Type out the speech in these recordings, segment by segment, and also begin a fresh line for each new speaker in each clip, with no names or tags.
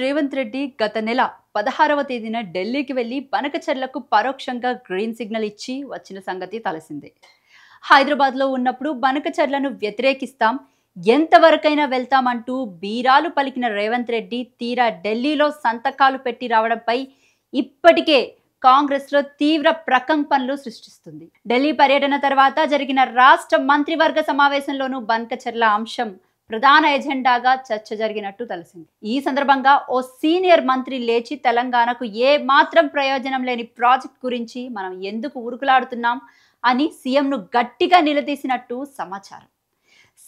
రేవంత్ రెడ్డి గత నెల 16వ తేదీన ఢిల్లీకి వెళ్లి బనకచర్లకు పరోక్షంగా గ్రీన్ సిగ్నల్ ఇచ్చి వచ్చిన సంగతి తెలిసిందే. హైదరాబాద్లో ఉన్నప్పుడు బనకచర్లను వ్యతిరేకిస్తాం, ఎంతవరకైనా వెళ్తామంటూ బీరాలు పలికిన రేవంత్ రెడ్డి తీరా ఢిల్లీలో సంతకాలు పెట్టి రావడంపై ఇప్పటికే కాంగ్రెస్లో తీవ్ర ప్రకంపనలు సృష్టిస్తుంది. ఢిల్లీ పర్యటన తర్వాత జరిగిన రాష్ట్ర మంత్రివర్గ సమావేశంలోనూ బనకచర్ల అంశం ప్రధాన ఎజెండాగా చర్చ జరిగినట్టు తెలిసింది. ఈ సందర్భంగా ఓ సీనియర్ మంత్రి లేచి తెలంగాణకు ఏ మాత్రం ప్రయోజనం లేని ప్రాజెక్ట్ గురించి మనం ఎందుకు ఉరుకులాడుతున్నాం అని సీఎంను గట్టిగా నిలదీసినట్టు సమాచారం.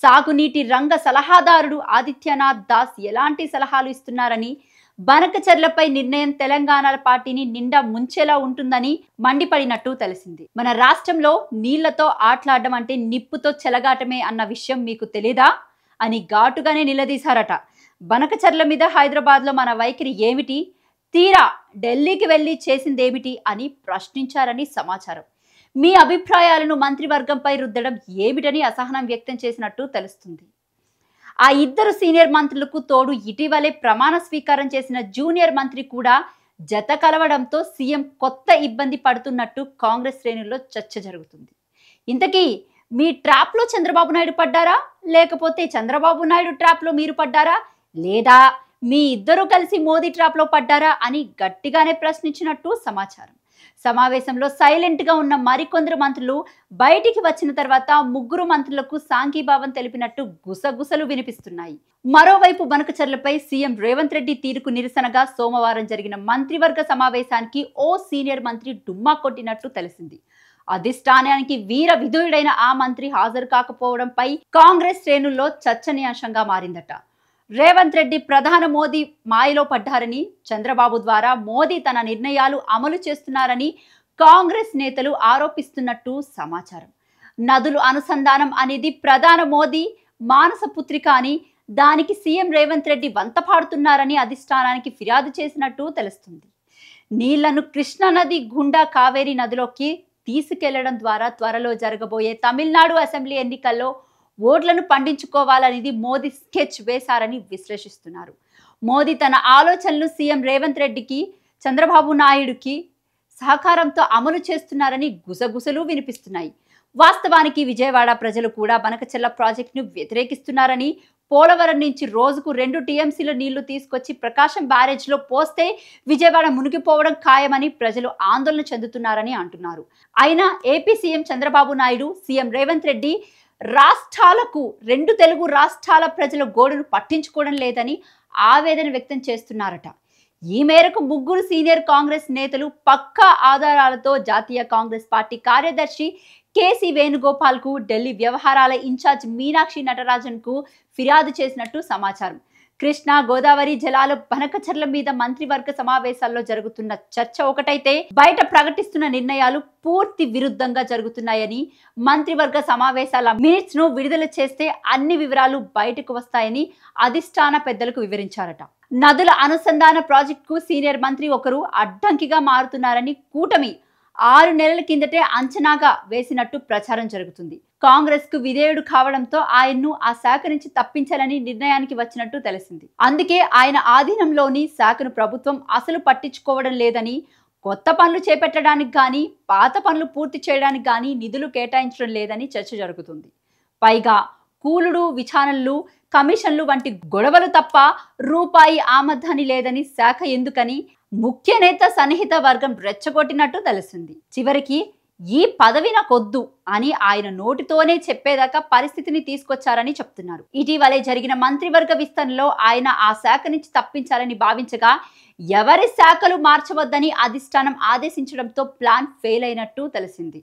సాగునీటి రంగ సలహాదారుడు ఆదిత్యనాథ్ దాస్ ఎలాంటి సలహాలు ఇస్తున్నారని, బనకచర్లపై నిర్ణయం తెలంగాణ పార్టీని నిండా ముంచేలా ఉంటుందని మండిపడినట్టు తెలిసింది. మన రాష్ట్రంలో నీళ్లతో ఆటలాడడం అంటే నిప్పుతో చెలగాటమే అన్న విషయం మీకు తెలీదా అని ఘాటుగానే నిలదీశారట. బనకచర్ల మీద హైదరాబాద్లో మన వైఖరి ఏమిటి, తీరా ఢిల్లీకి వెళ్ళి చేసిందేమిటి అని ప్రశ్నించారని సమాచారం. మీ అభిప్రాయాలను మంత్రివర్గంపై రుద్దడం ఏమిటని అసహనం వ్యక్తం చేసినట్టు తెలుస్తుంది. ఆ ఇద్దరు సీనియర్ మంత్రులకు తోడు ఇటీవలే ప్రమాణ స్వీకారం చేసిన జూనియర్ మంత్రి కూడా జత కలవడంతో సీఎం కొత్త ఇబ్బంది పడుతున్నట్టు కాంగ్రెస్ శ్రేణుల్లో చర్చ జరుగుతుంది. ఇంతకీ మీ ట్రాప్లో చంద్రబాబు నాయుడు పడ్డారా, లేకపోతే చంద్రబాబు నాయుడు ట్రాప్లో మీరు పడ్డారా, లేదా మీ ఇద్దరు కలిసి మోదీ ట్రాప్లో పడ్డారా అని గట్టిగానే ప్రశ్నించినట్టు సమాచారం. సమావేశంలో సైలెంట్గా ఉన్న మరికొందరు మంత్రులు బయటికి వచ్చిన తర్వాత ముగ్గురు మంత్రులకు సాంఘీభావం తెలిపినట్టు గుసగుసలు వినిపిస్తున్నాయి. మరోవైపు బనకచర్లపై సీఎం రేవంత్ రెడ్డి తీరుకు నిరసనగా సోమవారం జరిగిన మంత్రివర్గ సమావేశానికి ఓ సీనియర్ మంత్రి డుమ్మా కొట్టినట్టు తెలిసింది. అధిష్టానానికి వీర విధుడైన ఆ మంత్రి హాజరు కాకపోవడంపై కాంగ్రెస్ శ్రేణుల్లో చర్చనీయాంశంగా మారిందట. రేవంత్ రెడ్డి ప్రధాని మోదీ మాయలో పడ్డారని, చంద్రబాబు ద్వారా మోదీ తన నిర్ణయాలు అమలు చేస్తున్నారని కాంగ్రెస్ నేతలు ఆరోపిస్తున్నట్టు సమాచారం. నదులు అనుసంధానం అనేది ప్రధాని మోదీ మానస పుత్రిక అని, దానికి సీఎం రేవంత్ రెడ్డి వంత పాడుతున్నారని అధిష్టానానికి ఫిర్యాదు చేసినట్టు తెలుస్తుంది. నీళ్లను కృష్ణా నది గుండా కావేరీ నదిలోకి తీసుకెళ్లడం ద్వారా త్వరలో జరగబోయే తమిళనాడు అసెంబ్లీ ఎన్నికల్లో ఓట్లను పండించుకోవాలనేది మోదీ స్కెచ్ వేశారని విశ్లేషిస్తున్నారు. మోదీ తన ఆలోచనలు సీఎం రేవంత్ రెడ్డికి, చంద్రబాబు నాయుడుకి సహకారంతో అమలు చేస్తున్నారని గుసగుసలు వినిపిస్తున్నాయి. వాస్తవానికి విజయవాడ ప్రజలు కూడా బనకచర్ల ప్రాజెక్టును వ్యతిరేకిస్తున్నారని, పోలవరం నుంచి రోజుకు 2 టీఎంసీల నీళ్లు తీసుకొచ్చి ప్రకాశం బ్యారేజ్లో పోస్తే విజయవాడ మునిగిపోవడం ఖాయమని ప్రజలు ఆందోళన చెందుతున్నారని అంటున్నారు. అయినా AP CM Chandrababu Naidu, CM Revanth Reddy రాష్ట్రాలకు 2 తెలుగు రాష్ట్రాల ప్రజల గోడును పట్టించుకోవడం లేదని ఆవేదన వ్యక్తం చేస్తున్నారట. ఈ మేరకు ముగ్గురు సీనియర్ కాంగ్రెస్ నేతలు పక్కా ఆధారాలతో జాతీయ కాంగ్రెస్ పార్టీ కార్యదర్శి కేసీ వేణుగోపాల్ కు, ఢిల్లీ వ్యవహారాల ఇన్ఛార్జ్ మీనాక్షి నటరాజన్ కు ఫిర్యాదు చేసినట్టు సమాచారం. కృష్ణా గోదావరి జలాల బనకచర్ల మీద మంత్రివర్గ సమావేశాల్లో జరుగుతున్న చర్చ ఒకటైతే, బయట ప్రకటిస్తున్న నిర్ణయాలు పూర్తి విరుద్ధంగా జరుగుతున్నాయని, మంత్రివర్గ సమావేశాల మినిట్స్ ను విడుదల చేస్తే అన్ని వివరాలు బయటకు వస్తాయని అధిష్టాన పెద్దలకు వివరించారట. నదుల అనుసంధాన ప్రాజెక్టుకు సీనియర్ మంత్రి ఒకరు అడ్డంకిగా మారుతున్నారని కూటమి 6 నెలల కిందటే అంచనాగా వేసినట్టు ప్రచారం జరుగుతుంది. కాంగ్రెస్ కు విధేయుడు కావడంతో ఆయన్ను ఆ శాఖ నుంచి తప్పించాలని నిర్ణయానికి వచ్చినట్టు తెలిసింది. అందుకే ఆయన ఆధీనంలోని శాఖను ప్రభుత్వం అసలు పట్టించుకోవడం లేదని, కొత్త పనులు చేపట్టడానికి కానీ, పాత పనులు పూర్తి చేయడానికి కానీ నిధులు కేటాయించడం లేదని చర్చ జరుగుతుంది. పైగా కూలుడు, విచారణలు, కమిషన్లు వంటి గొడవలు తప్ప రూపాయి ఆమదాని లేదని, శాఖ ఎందుకని ముఖ్య నేత సన్నిహిత వర్గం రెచ్చగొట్టినట్టు తెలిసింది. చివరికి ఈ పదవి నాకొద్దు అని ఆయన నోటితోనే చెప్పేదాకా పరిస్థితిని తీసుకొచ్చారని చెప్తున్నారు. ఇటీవలే జరిగిన మంత్రివర్గ విస్తరణలో ఆయన ఆ శాఖ నుంచి తప్పించాలని భావించగా ఎవరి శాఖలు మార్చవద్దని అధిష్టానం ఆదేశించడంతో ప్లాన్ ఫెయిల్ అయినట్టు తెలిసింది.